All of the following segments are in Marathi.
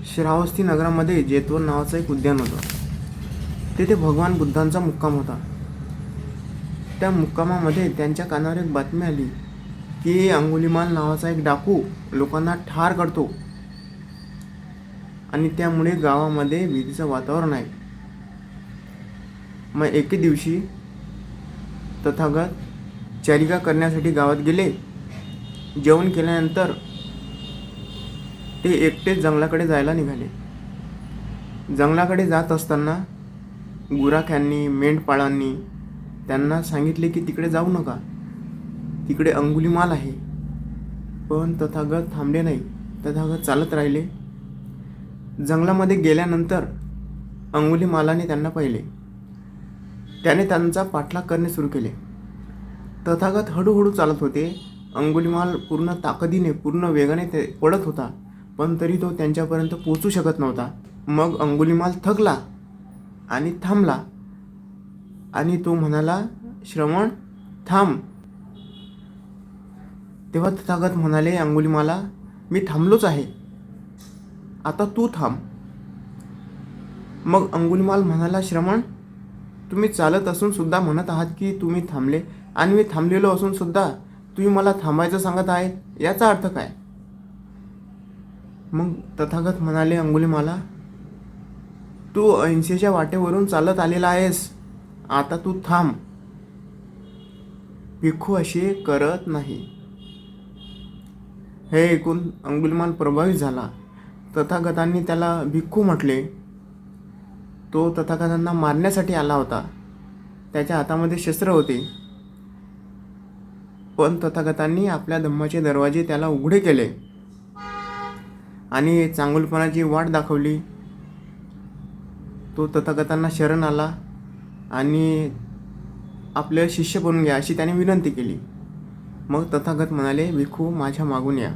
श्रावस्ती नगरामध्ये जेतवन नावाचं एक उद्यान होतं. तेथे भगवान बुद्धांचा मुक्काम होता. त्या मुक्कामामध्ये त्यांच्या कानावर एक बातमी आली की अंगुलीमाल नावाचा एक डाकू लोकांना ठार करतो आणि त्यामुळे गावामध्ये भीतीचं वातावरण आहे. मग एके दिवशी तथागत चरिका करण्यासाठी गावात गेले. जेवण केल्यानंतर ते एकटेच जंगलाकडे जायला निघाले. जंगलाकडे जात असताना गुराख्यांनी मेंढपाळांनी त्यांना सांगितले की तिकडे जाऊ नका, तिकडे अंगुलीमाल आहे. पण तथागत थांबले नाही. तथागत चालत राहिले. जंगलामध्ये गेल्यानंतर अंगुलीमालाने त्यांना पाहिले. त्याने त्यांचा पाठलाग करणे सुरू केले. तथागत हळूहळू चालत होते. अंगुलीमाल पूर्ण ताकदीने पूर्ण वेगाने ते पळत होता, पण तरी तो त्यांच्यापर्यंत पोहोचू शकत नव्हता. मग अंगुलीमाल थकला आणि थांबला आणि तो म्हणाला, श्रवण थांब. तेव्हा तथागत म्हणाले अंगुलीमाला, मी थांबलोच आहे, आता तू थांब. मग अंगुलीमाल म्हणाला, श्रवण तुम्ही चालत असून सुद्धा म्हणत आहात की तुम्ही थांबले, आणि मी थांबलेलो असून सुद्धा तुम्ही मला थांबायचं सांगत आहे, याचा अर्थ काय? मग तथागत म्हणाले अंगुलीमाला, तू अहिंसेच्या वाटेवरून चालत आलेला आहेस, आता तू थांब. भिक्खू असे करत नाही. हे ऐकून अंगुलीमाल प्रभावित झाला. तथागतांनी त्याला भिक्खू म्हटले. तो तथागतांना मारण्यासाठी आला होता. त्याच्या हातामध्ये शस्त्र होते. पण तथागतांनी आपल्या धम्माचे दरवाजे त्याला उघडे केले आणि चांगुलपणाची वाट दाखवली. तो तथागतांना शरण आला आणि आपले शिष्य बनून घ्या अशी त्याने विनंती केली. मग तथागत म्हणाले, भिक्खू माझ्या मागून या.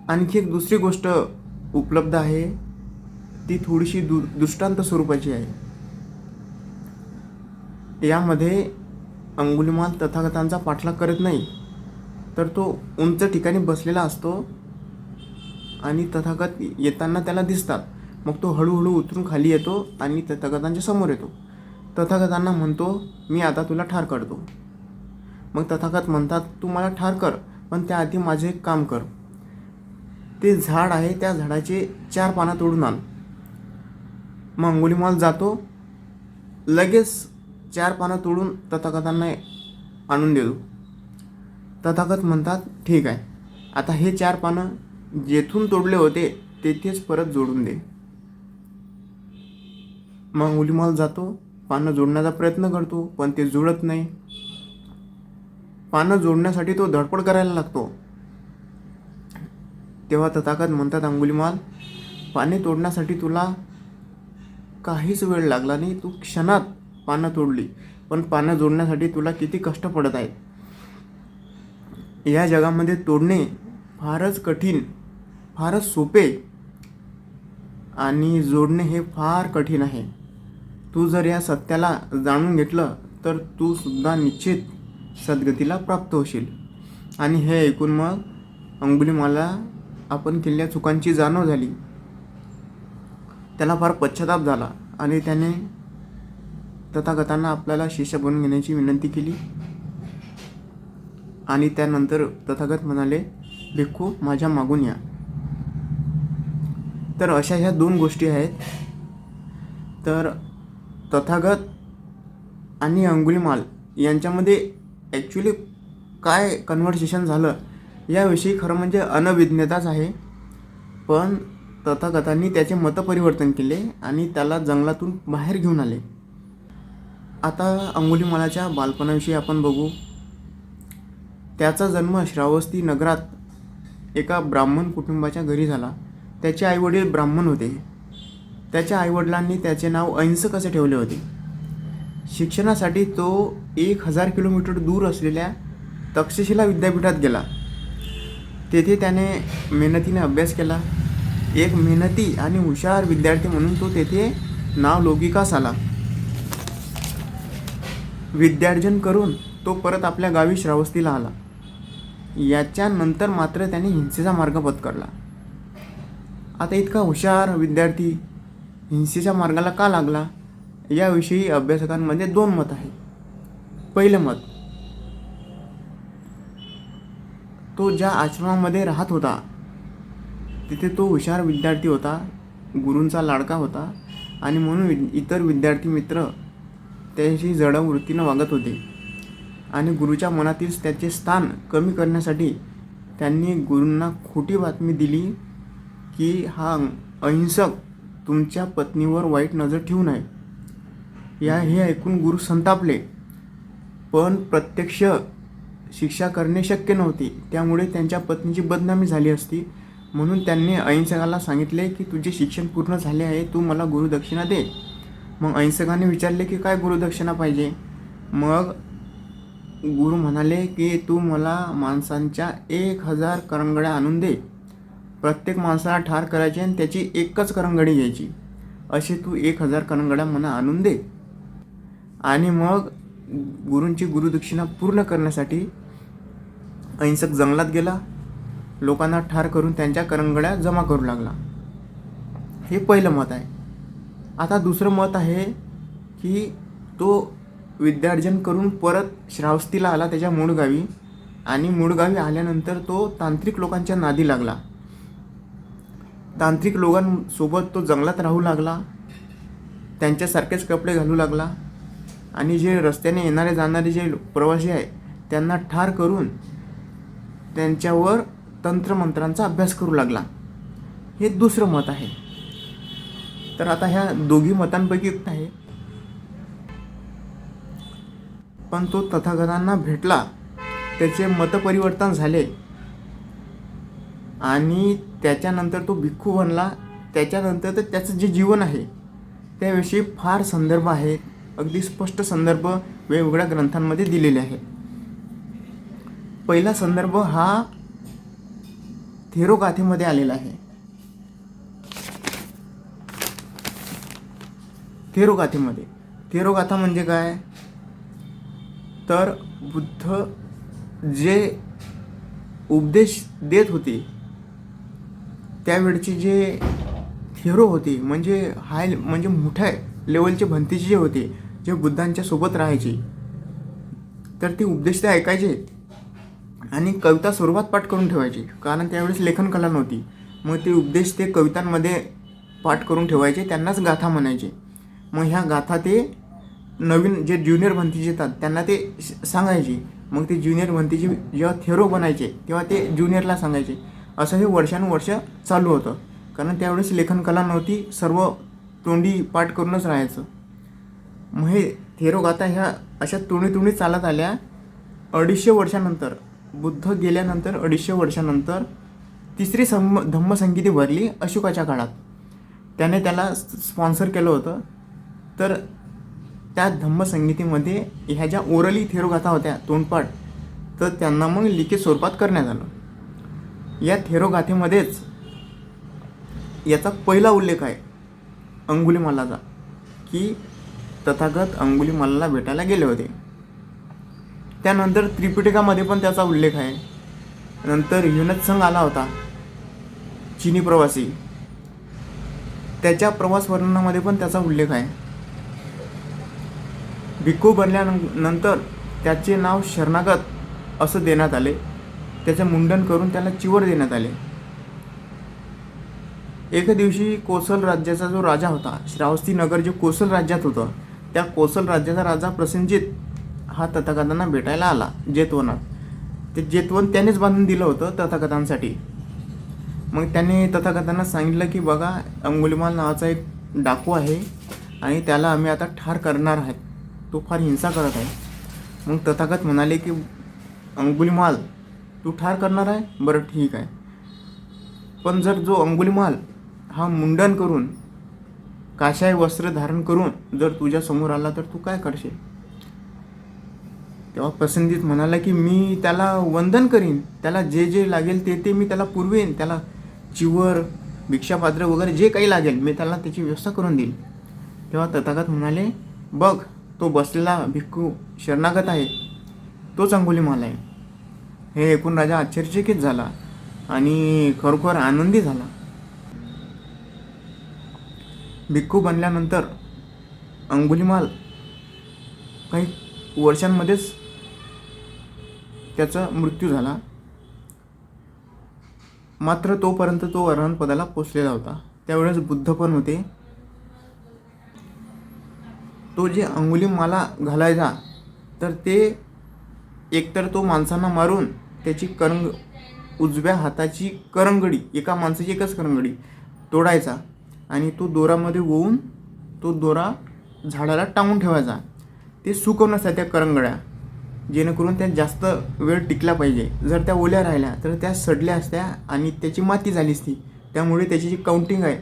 आणखी एक दुसरी गोष्ट उपलब्ध आहे, ती थोडीशी दृष्टांत स्वरूपाची आहे. यामध्ये अंगुलीमाल तथागतांचा पाठलाग करत नाही, तर तो उंच ठिकाणी बसलेला असतो आणि तथागत येताना त्याला दिसतात. मग तो हळूहळू उतरून खाली येतो आणि तथागतांच्या समोर येतो. तथागतांना म्हणतो, मी आता तुला ठार करतो. मग तथागत म्हणतात, तू मला ठार कर, पण त्याआधी माझे एक काम कर. ते झाड आहे, त्या झाडाचे 4 पानं तोडून आण. मग अंगुलीमाल जातो, लगेच 4 पानं तोडून तथागतांना आणून देतो. तथागत म्हणतात, ठीक आहे, आता हे 4 पानं जेथून तोडले होते तेथेच परत जोडून दे. मग अंगुलीमाल जातो, पानं जोडण्याचा प्रयत्न करतो, पण ते जुळत नाही. पानं जोडण्यासाठी तो धडपड करायला लागतो. तेव्हा तथागत म्हणतात, अंगुलीमाल पाने तोडण्यासाठी तुला काहीच वेळ लागला नाही, तू क्षणात पानं तोडली, पण पानं जोडण्यासाठी तुला किती कष्ट पडत आहेत. या जगामध्ये तोडणे फारच कठीण, फारच सोपे, आणि जोडणे हे फार कठीण आहे. तू जर या सत्याला जाणून घेतलं तर तू सुद्धा निश्चित सद्गतीला प्राप्त होशील. आणि हे ऐकून मग अंगुलीमाला आपण केलेल्या चुकांची जाणीव झाली. त्याला फार पश्चाताप झाला आणि त्याने तथागतांना आपल्याला शिष्य बनवून घेण्याची विनंती केली. आणि त्यानंतर तथागत म्हणाले, भिक्खू माझ्या मागून या. तर अशा ह्या 2 गोष्टी आहेत. तर तथागत आणि अंगुलीमाल यांच्यामध्ये ॲक्च्युली काय कन्व्हर्सेशन झालं याविषयी खरं म्हणजे अनभिज्ञताच आहे. पण तथागतांनी त्याचे मतपरिवर्तन केले आणि त्याला जंगलातून बाहेर घेऊन आले. आता अंगुलीमालाच्या बालपणाविषयी आपण बघू. त्याचा जन्म श्रावस्ती नगरात एका ब्राह्मण कुटुंबाच्या घरी झाला. त्याचे आईवडील ब्राह्मण होते. त्याच्या आईवडिलांनी त्याचे नाव अहिंसक असे ठेवले होते. शिक्षणासाठी तो 1000 किलोमीटर दूर असलेल्या तक्षशिला विद्यापीठात गेला. तेथे त्याने मेहनतीने अभ्यास केला. एक मेहनती आणि हुशार विद्यार्थी म्हणून तो तेथे नावलौकिकास आला. विद्यार्जन करून तो परत आपल्या गावी श्रावस्तीला आला. याच्यानंतर मात्र त्याने हिंसेचा मार्ग पत्करला. आता इतका हुशार विद्यार्थी हिंसेच्या मार्गाला का लागला, याविषयी अभ्यासकांमध्ये 2 मत आहेत. पहिलं मत, तो ज्या आश्रमामध्ये राहत होता तिथे तो हुशार विद्यार्थी होता, गुरूंचा लाडका होता आणि म्हणून इतर विद्यार्थी मित्र त्याशी जडं वृत्तीनं वागत होते आणि गुरूच्या मनातील त्याचे स्थान कमी करण्यासाठी त्यांनी गुरूंना खोटी बातमी दिली की हा अहिंसक तुमच्या पत्नीवर वाईट नजर ठेवू नये. हे ऐकून गुरु संतापले, पण प्रत्यक्ष शिक्षा करणे शक्य नव्हते, त्यामुळे त्यांच्या पत्नीची बदनामी झाली असती. म्हणून त्यांनी अहिंसकाला सांगितले की तुझे शिक्षण पूर्ण झाले आहे, तू मला गुरुदक्षिणा दे. मग अहिंसकाने विचारले की काय गुरुदक्षिणा पाहिजे. मग गुरु म्हणाले की तू मला माणसांच्या 1000 करंगड्या आणून दे. प्रत्येक माणसाला ठार करायचे आणि त्याची एकच करंगडी घ्यायची. असे तू 1000 करंगड्या मला आणून दे. आणि मग गुरूंची गुरुदक्षिणा पूर्ण करण्यासाठी अहिंसक जंगलात गेला, लोकांना ठार करून त्यांच्या करंगड्या जमा करू लागला. हे पहिलं मत आहे. आता दुसरं मत आहे की तो विद्यार्जन करून परत श्रावस्तीला आला, त्याच्या मूळ गावी. आणि मूळ गावी आल्यानंतर तो तांत्रिक लोकांच्या नादी लागला. तांत्रिक लोकांसोबत तो जंगलात राहू लागला, त्यांच्यासारखेच कपडे घालू लागला आणि जे रस्त्याने येणारे जाणारे जे प्रवासी आहे त्यांना ठार करून त्यांच्यावर तंत्रमंत्रांचा अभ्यास करू लागला. हे दुसरं मत आहे. तर आता ह्या दोघी मतांपैकी एक आहे. पण तो तथागतांना भेटला, त्याचे मतपरिवर्तन झाले आणि त्याच्यानंतर तो भिक्खू बनला. त्याच्यानंतर तर त्याचं जे जीवन आहे त्याविषयी फार संदर्भ आहेत, अगदी स्पष्ट संदर्भ वेगवेगळ्या ग्रंथांमध्ये दिलेले आहेत. पहिला संदर्भ हा थेरोगाथेमध्ये आलेला आहे. थेरोगाथा म्हणजे काय, तर बुद्ध जे उपदेश देत होते त्यावेळचे जे थेरो होते, म्हणजे मोठ्या लेवलचे भंतीचे जे होते, जे बुद्धांच्या सोबत राहायचे, तर ते उपदेश ते ऐकायचे आणि कविता स्वरूपात पाठ करून ठेवायचे, कारण त्यावेळेस लेखन कला नव्हती. मग ते उपदेश ते कवितांमध्ये पाठ करून ठेवायचे, त्यांनाच गाथा म्हणायचे. मग ह्या गाथा ते नवीन जे ज्युनियर भंतीचे येतात त्यांना ते सांगायचे. मग ते ज्युनियर भंतीचे जेव्हा थेरो बनायचे तेव्हा ते ज्युनियरला सांगायचे. असं हे वर्षानुवर्ष चालू होतं, कारण त्यावेळेस लेखन कला नव्हती, सर्व तोंडी पाठ करूनच राहायचं. मग हे थेरोगाथा ह्या अशा तोंडी चालत आल्या. 250 वर्षानंतर, बुद्ध गेल्यानंतर 250 वर्षानंतर तिसरी धम्मसंगीती भरली अशोकाच्या काळात. त्याने त्याला स्पॉन्सर केलं होतं. तर त्या धम्मसंगीतीमध्ये ह्या ज्या ओरली थेरोगाथा होत्या तोंडपाठ, तर त्यांना मग लिखित स्वरूपात करण्यात आलं. या थेरोगाथेमध्येच याचा पहिला उल्लेख आहे अंगुलीमालाचा, की तथागत अंगुलीमालाला भेटायला गेले होते. त्यानंतर त्रिपिटकामध्ये पण त्याचा उल्लेख आहे. नंतर युनत्संग आला होता, चीनी प्रवासी, त्याच्या प्रवास वर्णनामध्ये पण त्याचा उल्लेख आहे. भिक्खू बनल्यानंतर त्याचे नाव शरणागत असं देण्यात आले. त्याचे मुंडन करून त्याला चिवर देण्यात आले. एके दिवशी कोसल राज्याचा जो राजा होता, श्रावस्ती नगर जे कोसल राज्यात होतं, त्या कोसल राज्याचा राजा प्रसेनजित हा तथागतांना भेटायला आला जेतवनात. ते जेतवन त्यानेच बांधून दिलं होतं तथागतांसाठी. मग त्याने तथागतांना सांगितलं की बघा, अंगुलीमाल नावाचा एक डाकू आहे आणि त्याला आम्ही आता ठार करणार आहोत, तो फार हिंसा करत आहे. मग तथागत म्हणाले की अंगुलीमाल तू ठार करणार आहे, बरं ठीक आहे, पण जर जो अंगुलीमाल हा मुंडन करून काशाय वस्त्र धारण करून जर तुझ्या समोर आला तर तू काय करशील. तेव्हा प्रसेनजित म्हणाला की मी त्याला वंदन करीन, त्याला जे जे लागेल ते मी त्याला पुरवेन, त्याला चिवर, भिक्षापात्र वगैरे जे काही लागेल मी त्याला त्याची व्यवस्था करून देईल. तेव्हा तथागत म्हणाले, बघ तो बसलेला भिक्खू शरणागत आहे, तोच अंगुलीमाल आहे. हे ऐकून राजा आश्चर्यचकित झाला आणि खरोखर आनंदी झाला. भिक्खू बनल्यानंतर अंगुलीमाल काही वर्षांमध्येच त्याचा मृत्यू झाला. मात्र तोपर्यंत तो अरहंतपदाला पोचलेला होता. त्यावेळेस बुद्ध पण होते. तो जे अंगुलीमाला घालायचा तर ते एकतर तो माणसांना मारून त्याची उजव्या हाताची करंगडी, एका माणसाची एकच करंगडी तोडायचा आणि तो दोरामध्ये ओवून तो दोरा झाडाला टांगून ठेवायचा. ते सुकवण्यासाठी त्या करंगड्या, जेणेकरून त्या जास्त वेळ टिकल्या पाहिजे. जर त्या ओल्या राहिल्या तर त्या सडल्या असत्या आणि त्याची माती झाली असती. त्यामुळे त्याची जी काउंटिंग आहे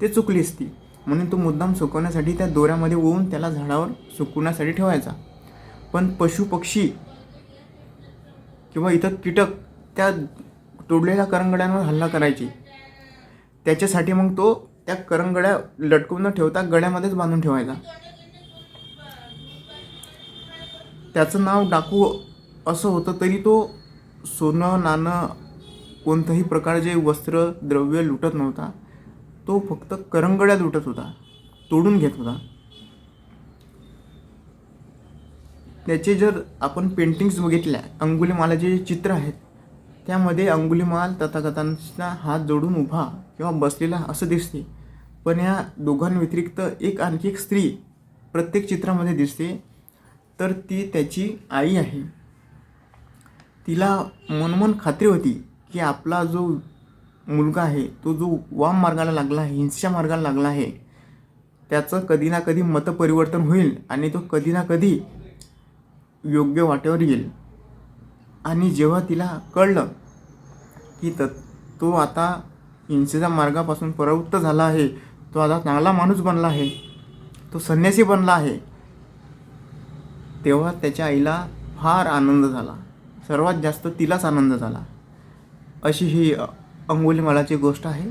ते चुकली असती. म्हणून तो मुद्दाम सुकवण्यासाठी त्या दोऱ्यामध्ये ओवून त्याला झाडावर सुकवण्यासाठी ठेवायचा. पण पशुपक्षी किंवा इतर कीटक त्या तोडलेल्या करंगड्यांवर हल्ला करायचे. त्याच्यासाठी मग तो त्या करंगड्या लटकवून न ठेवता गळ्यामध्येच बांधून ठेवायचा. त्याचं नाव डाकू असं होतं, तरी तो सोनं नाणं कोणत्याही प्रकारचे वस्त्र द्रव्य लुटत नव्हता. तो फक्त करंगड्या लुटत होता, तोडून घेत होता. त्याचे जर आपण पेंटिंग्स बघितल्या, अंगुलीमालाचे जे चित्र आहेत त्यामध्ये अंगुलीमाल तथागतांचा हात जोडून उभा किंवा बसलेला असं दिसते. पण या दोघांव्यतिरिक्त आणखी एक स्त्री प्रत्येक चित्रामध्ये दिसते, तर ती त्याची आई आहे. तिला मनोमन खात्री होती की आपला जो मुलगा आहे तो जो वाम मार्गाला लागला आहे, हिंसेच्या मार्गाला लागला आहे, त्याचं कधी ना कधी मतपरिवर्तन होईल आणि तो कधी ना कधी योग्य वाटेवर येईल. आणि जेव्हा तिला कळलं की तो आता हिंसेच्या मार्गापासून परावृत्त झाला आहे, तो आता चांगला माणूस बनला आहे, तो संन्यासी बनला आहे, तेव्हा त्याच्या आईला फार आनंद झाला. सर्वात जास्त तिलाच आनंद झाला. अशी ही अंगुलीमालाची गोष्ट आहे.